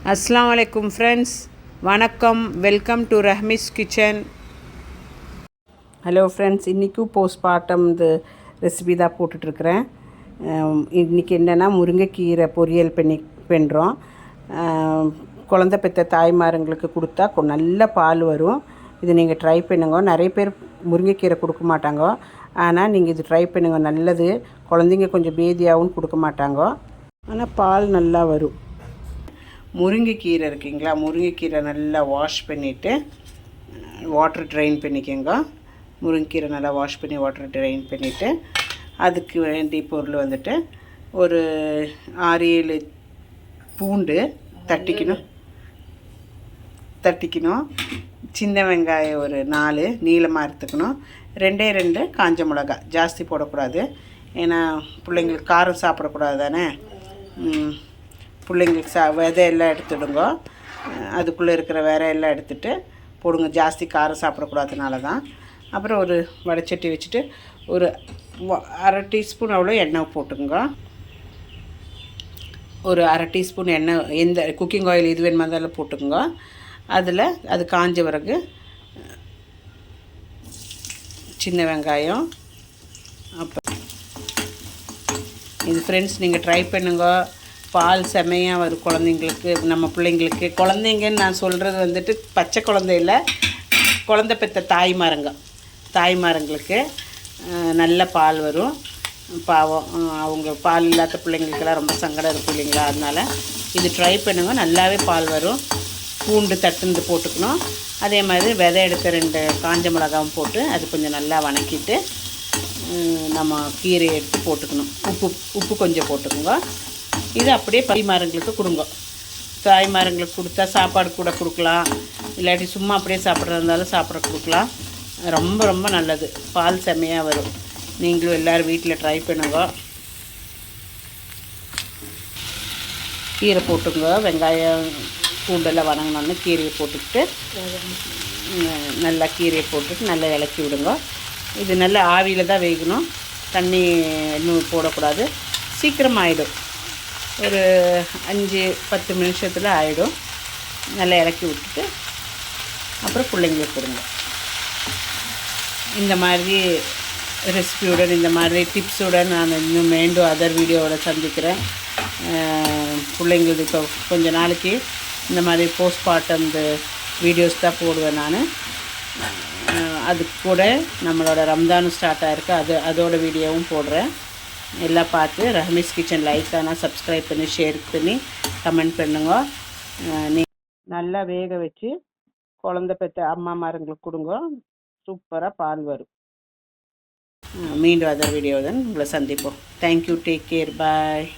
அஸ்ஸலாமு அலைக்கும் ஃப்ரெண்ட்ஸ், வணக்கம். Welcome to Rahmi's kitchen. Hello friends, இன்றைக்கும் போஸ்ட்மார்ட்டம் இந்த ரெசிபி தான் போட்டுட்ருக்குறேன். இன்றைக்கி என்னென்னா முருங்கைக்கீரை பொரியல் பண்ணுறோம். குழந்த பெற்ற தாய்மார்களுக்கு கொடுத்தா நல்ல பால் வரும். இது நீங்கள் ட்ரை பண்ணுங்க. நிறைய பேர் முருங்கைக்கீரை கொடுக்க மாட்டாங்க, ஆனால் நீங்கள் இது ட்ரை பண்ணுங்க, நல்லது. குழந்தைங்க கொஞ்சம் பேதியாகவும் கொடுக்க மாட்டாங்க, ஆனால் பால் நல்லா வரும். முருங்கைக்கீரை இருக்குங்களா, முருங்கைக்கீரை நல்லா வாஷ் பண்ணிவிட்டு வாட்டர் ட்ரைன் பண்ணிக்கோங்க. முருங்கைக்கீரை நல்லா வாஷ் பண்ணி வாட்டர் ட்ரைன் பண்ணிவிட்டு அதுக்கு வேண்டிய பொருள் வந்துட்டு ஒரு 6-7 பூண்டு தட்டிக்கணும். சின்ன வெங்காயம் ஒரு 4 நீளமாக எடுத்துக்கணும். 2 காஞ்ச மிளகா, ஜாஸ்தி போடக்கூடாது, ஏன்னா பிள்ளைங்களுக்கு காரம் சாப்பிடக்கூடாது தானே. பிள்ளைங்களுக்கு விதை எல்லாம் எடுத்துடுங்க, அதுக்குள்ளே இருக்கிற விதை எல்லாம் எடுத்துகிட்டு போடுங்க. ஜாஸ்தி காரம் சாப்பிடக்கூடாதுனால தான். அப்புறம் ஒரு வடைச்சட்டி வச்சுட்டு ஒரு 1/2 டீஸ்பூன் அவ்வளோ எண்ணெய் போட்டுங்க. ஒரு 1/2 டீஸ்பூன் எண்ணெய், எந்த குக்கிங் ஆயில் இது வேணுமா இருந்தாலும் போட்டுக்கோங்க. அதில் அது காஞ்ச பிறகு சின்ன வெங்காயம். அப்புறம் இது ஃப்ரெண்ட்ஸ் நீங்கள் ட்ரை பண்ணுங்க, பால் செமையாக வரும் குழந்தைங்களுக்கு, நம்ம பிள்ளைங்களுக்கு. குழந்தைங்கன்னு நான் சொல்கிறது வந்துட்டு பச்சை குழந்தை இல்லை, குழந்த பெற்ற தாய்மார்களுக்கு நல்ல பால் வரும். பாவம், அவங்க பால் இல்லாத பிள்ளைங்களுக்கெல்லாம் ரொம்ப சங்கடம் இருக்கும் இல்லைங்களா, அதனால் இது ட்ரை பண்ணுங்க, நல்லாவே பால் வரும். பூண்டு தட்டுந்து போட்டுக்கணும். அதே மாதிரி விதை எடுத்த 2 காஞ்ச மிளகாவும் போட்டு அது கொஞ்சம் நல்லா வணக்கிட்டு நம்ம கீரையை எடுத்து போட்டுக்கணும். உப்பு கொஞ்சம் போட்டுக்கோங்க. இது அப்படியே தாய்மார்களுக்கு கொடுங்க. தாய்மார்களுக்கு கொடுத்தா சாப்பாடு கூட கொடுக்கலாம், இல்லாட்டி சும்மா அப்படியே சாப்பிட்றதா இருந்தாலும் சாப்பிட கொடுக்கலாம். ரொம்ப ரொம்ப நல்லது, பால் செம்மையாக வரும். நீங்களும் எல்லோரும் வீட்டில் ட்ரை பண்ணுங்க. கீரை போட்டுங்க. வெங்காயம் பூண்டெல்லாம் வணங்கினோன்னு கீரையை போட்டுக்கிட்டு நல்லா கீரையை போட்டுட்டு நல்லா இலக்கி விடுங்க. இது நல்லா ஆவியில் தான் வேகணும், தண்ணி இன்னும் போடக்கூடாது. சீக்கிரம் ஆகிடும், ஒரு 5-10 நிமிஷத்தில் ஆகிடும். நல்லா இறக்கி விட்டுட்டு அப்புறம் பிள்ளைங்களுக்கு கொடுங்க. இந்த மாதிரி ரெசிபியுடன், இந்த மாதிரி டிப்ஸுடன் நான் இன்னும் மீண்டும் அதர் வீடியோவோட சந்திக்கிறேன். பிள்ளைங்களுக்கு இப்போ கொஞ்சம் நாளைக்கு இந்த மாதிரி போஸ்ட்மார்ட்டம் இந்த வீடியோஸ் தான் போடுவேன் நான். அது கூட நம்மளோட ரம்ஜானும் ஸ்டார்ட் ஆகிருக்கு, அதோட வீடியோவும் போடுறேன். எல்லாம் பார்த்து ரஹ்மிஸ் கிச்சன் லைக் ஆனால் சப்ஸ்கிரைப் பண்ணி ஷேர் பண்ணி கமெண்ட் பண்ணுங்க. நீ நல்லா வேக வச்சு குழந்த பெற்ற அம்மாமார்களுக்கு கொடுங்க, சூப்பராக பால் வரும். மீண்டும் அதர் வீடியோவுடன் உங்களை சந்திப்போம். தேங்க்யூ, டேக் கேர், பாய்.